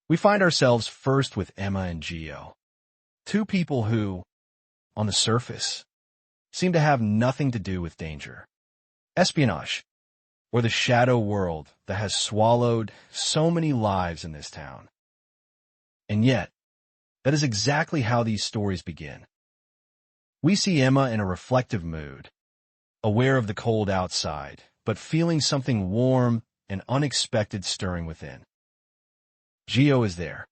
We find ourselves first with Emma and Gio, two people who, on the surface, seem to have nothing to do with danger. Espionage, or the shadow world that has swallowed so many lives in this town. And yet, that is exactly how these stories begin. We see Emma in a reflective mood, aware of the cold outside, but feeling something warm and unexpected stirring within. Gio is there,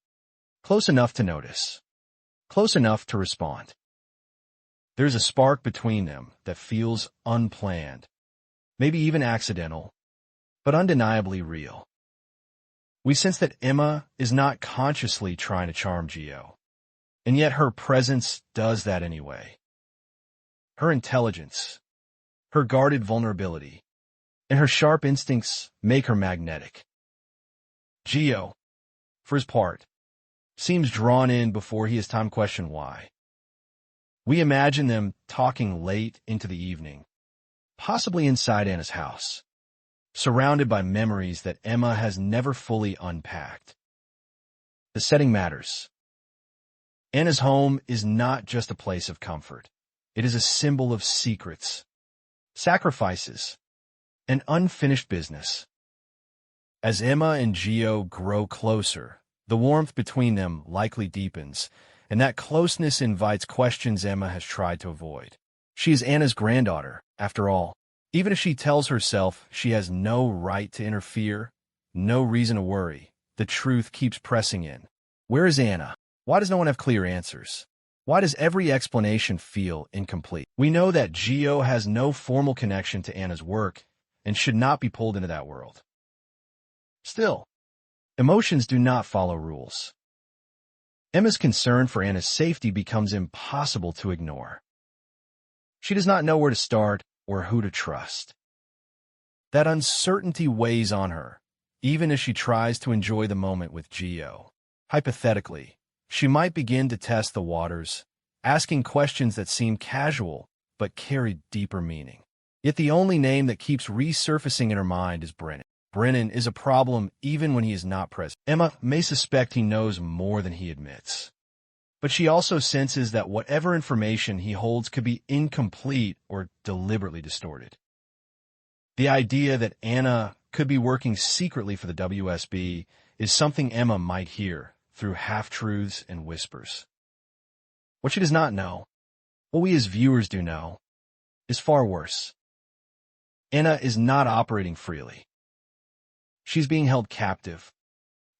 close enough to notice, close enough to respond. There's a spark between them that feels unplanned, maybe even accidental, but undeniably real. We sense that Emma is not consciously trying to charm Gio, and yet her presence does that anyway. Her intelligence, her guarded vulnerability, and her sharp instincts make her magnetic. Gio, for his part, seems drawn in before he has time to question why. We imagine them talking late into the evening, possibly inside Anna's house, surrounded by memories that Emma has never fully unpacked. The setting matters. Anna's home is not just a place of comfort. It is a symbol of secrets, sacrifices, and unfinished business. As Emma and Gio grow closer, the warmth between them likely deepens, and that closeness invites questions Emma has tried to avoid. She is Anna's granddaughter, after all. Even if she tells herself she has no right to interfere, no reason to worry, the truth keeps pressing in. Where is Anna? Why does no one have clear answers? Why does every explanation feel incomplete? We know that Gio has no formal connection to Anna's work and should not be pulled into that world. Still, emotions do not follow rules. Emma's concern for Anna's safety becomes impossible to ignore. She does not know where to start or who to trust. That uncertainty weighs on her, even as she tries to enjoy the moment with Gio. Hypothetically, she might begin to test the waters, asking questions that seem casual but carry deeper meaning. Yet the only name that keeps resurfacing in her mind is Brennan. Brennan is a problem even when he is not present. Emma may suspect he knows more than he admits, but she also senses that whatever information he holds could be incomplete or deliberately distorted. The idea that Anna could be working secretly for the WSB is something Emma might hear through half-truths and whispers. What she does not know, what we as viewers do know, is far worse. Anna is not operating freely. She's being held captive,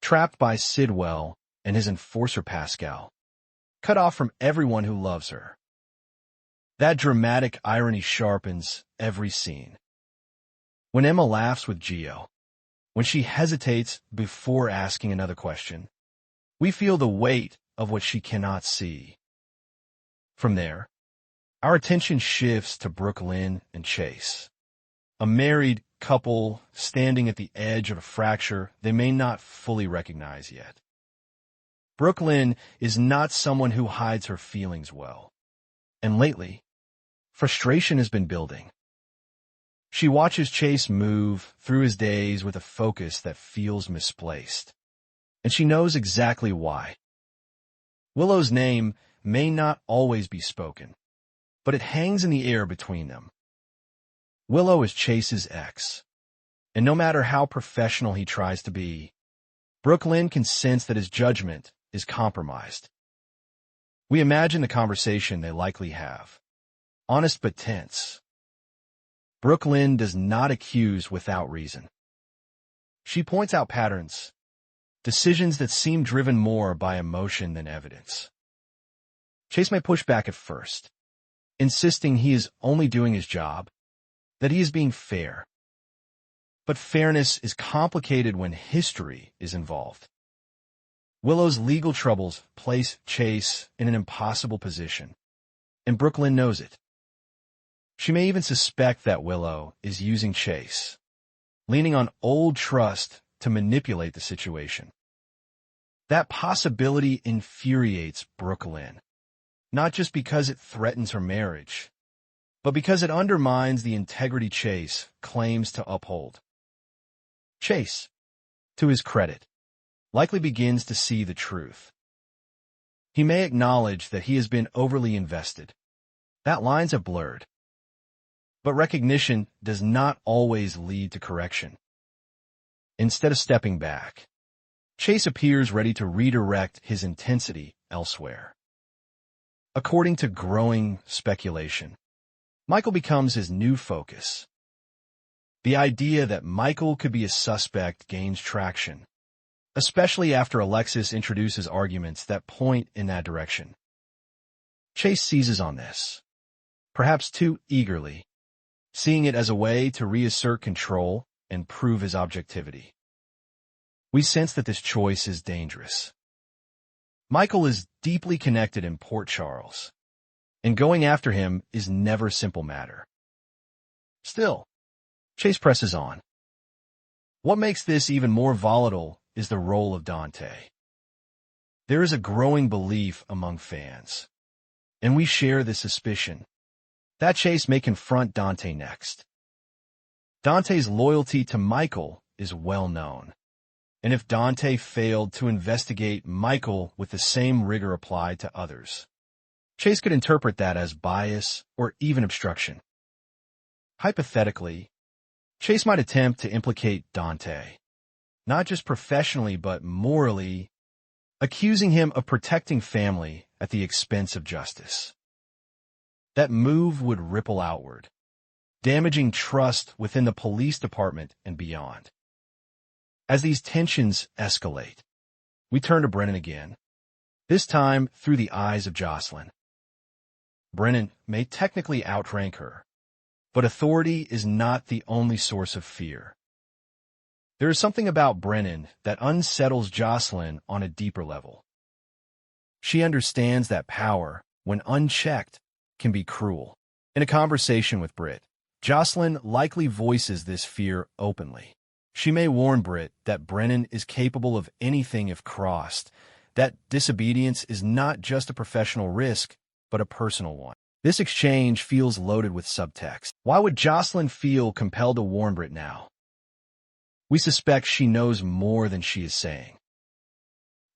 trapped by Sidwell and his enforcer Pascal, cut off from everyone who loves her. That dramatic irony sharpens every scene. When Emma laughs with Gio, when she hesitates before asking another question, we feel the weight of what she cannot see. From there, our attention shifts to Brooklyn and Chase, a married couple standing at the edge of a fracture they may not fully recognize yet. Brooklyn is not someone who hides her feelings well, and lately, frustration has been building. She watches Chase move through his days with a focus that feels misplaced, and she knows exactly why. Willow's name may not always be spoken, but it hangs in the air between them. Willow is Chase's ex, and no matter how professional he tries to be, Brooklyn can sense that his judgment is compromised. We imagine the conversation they likely have, honest but tense. Brooklyn does not accuse without reason. She points out patterns, decisions that seem driven more by emotion than evidence. Chase may push back at first, insisting he is only doing his job, that he is being fair. But fairness is complicated when history is involved. Willow's legal troubles place Chase in an impossible position, and Brooklyn knows it. She may even suspect that Willow is using Chase, leaning on old trust to manipulate the situation. That possibility infuriates Brooklyn, not just because it threatens her marriage, but because it undermines the integrity Chase claims to uphold. Chase, to his credit, likely begins to see the truth. He may acknowledge that he has been overly invested. That lines have blurred. But recognition does not always lead to correction. Instead of stepping back, Chase appears ready to redirect his intensity elsewhere. According to growing speculation, Michael becomes his new focus. The idea that Michael could be a suspect gains traction, especially after Alexis introduces arguments that point in that direction. Chase seizes on this, perhaps too eagerly, seeing it as a way to reassert control and prove his objectivity. We sense that this choice is dangerous. Michael is deeply connected in Port Charles, and going after him is never a simple matter. Still, Chase presses on. What makes this even more volatile is the role of Dante. There is a growing belief among fans, and we share this suspicion, that Chase may confront Dante next. Dante's loyalty to Michael is well known, and if Dante failed to investigate Michael with the same rigor applied to others, Chase could interpret that as bias or even obstruction. Hypothetically, Chase might attempt to implicate Dante, not just professionally but morally, accusing him of protecting family at the expense of justice. That move would ripple outward, damaging trust within the police department and beyond. As these tensions escalate, we turn to Brennan again, this time through the eyes of Jocelyn. Brennan may technically outrank her, but authority is not the only source of fear. There is something about Brennan that unsettles Jocelyn on a deeper level. She understands that power, when unchecked, can be cruel. In a conversation with Britt, Jocelyn likely voices this fear openly. She may warn Britt that Brennan is capable of anything if crossed, that disobedience is not just a professional risk, but a personal one. This exchange feels loaded with subtext. Why would Jocelyn feel compelled to warn Britt now? We suspect she knows more than she is saying.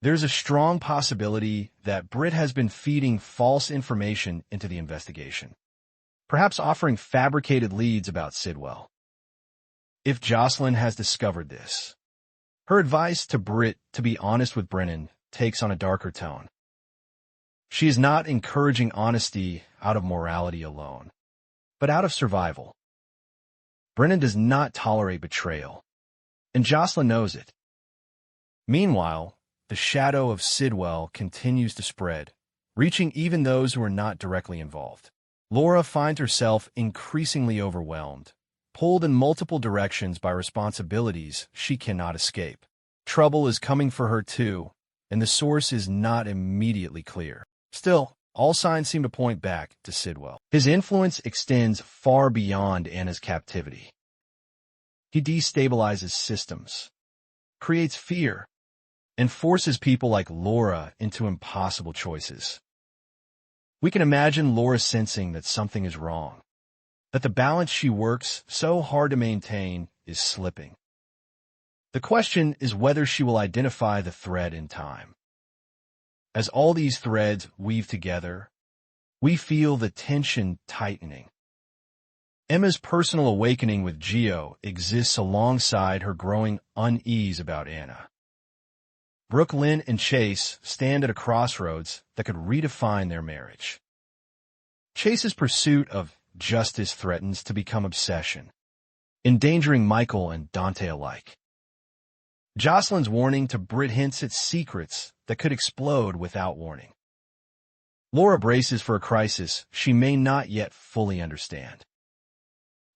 There's a strong possibility that Britt has been feeding false information into the investigation, perhaps offering fabricated leads about Sidwell. If Jocelyn has discovered this, her advice to Britt to be honest with Brennan takes on a darker tone. She is not encouraging honesty out of morality alone, but out of survival. Brennan does not tolerate betrayal, and Jocelyn knows it. Meanwhile, the shadow of Sidwell continues to spread, reaching even those who are not directly involved. Laura finds herself increasingly overwhelmed, pulled in multiple directions by responsibilities she cannot escape. Trouble is coming for her too, and the source is not immediately clear. Still, all signs seem to point back to Sidwell. His influence extends far beyond Anna's captivity. He destabilizes systems, creates fear, and forces people like Laura into impossible choices. We can imagine Laura sensing that something is wrong, that the balance she works so hard to maintain is slipping. The question is whether she will identify the thread in time. As all these threads weave together, we feel the tension tightening. Emma's personal awakening with Gio exists alongside her growing unease about Anna. Brooke, Lynn, and Chase stand at a crossroads that could redefine their marriage. Chase's pursuit of justice threatens to become obsession, endangering Michael and Dante alike. Jocelyn's warning to Britt hints at secrets that could explode without warning. Laura braces for a crisis she may not yet fully understand.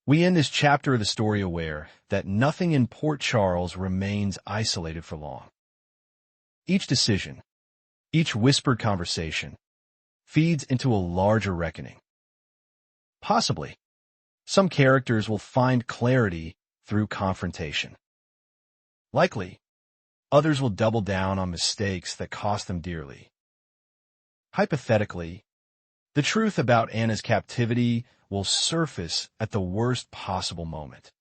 We end this chapter of the story aware that nothing in Port Charles remains isolated for long. Each decision, each whispered conversation, feeds into a larger reckoning. Possibly, some characters will find clarity through confrontation. Likely, others will double down on mistakes that cost them dearly. Hypothetically, the truth about Anna's captivity will surface at the worst possible moment,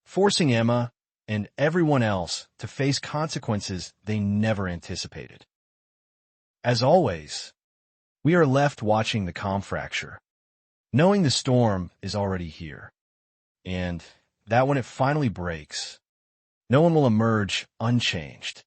forcing Emma, and everyone else to face consequences they never anticipated. As always, we are left watching the calm fracture, knowing the storm is already here, and that when it finally breaks, no one will emerge unchanged.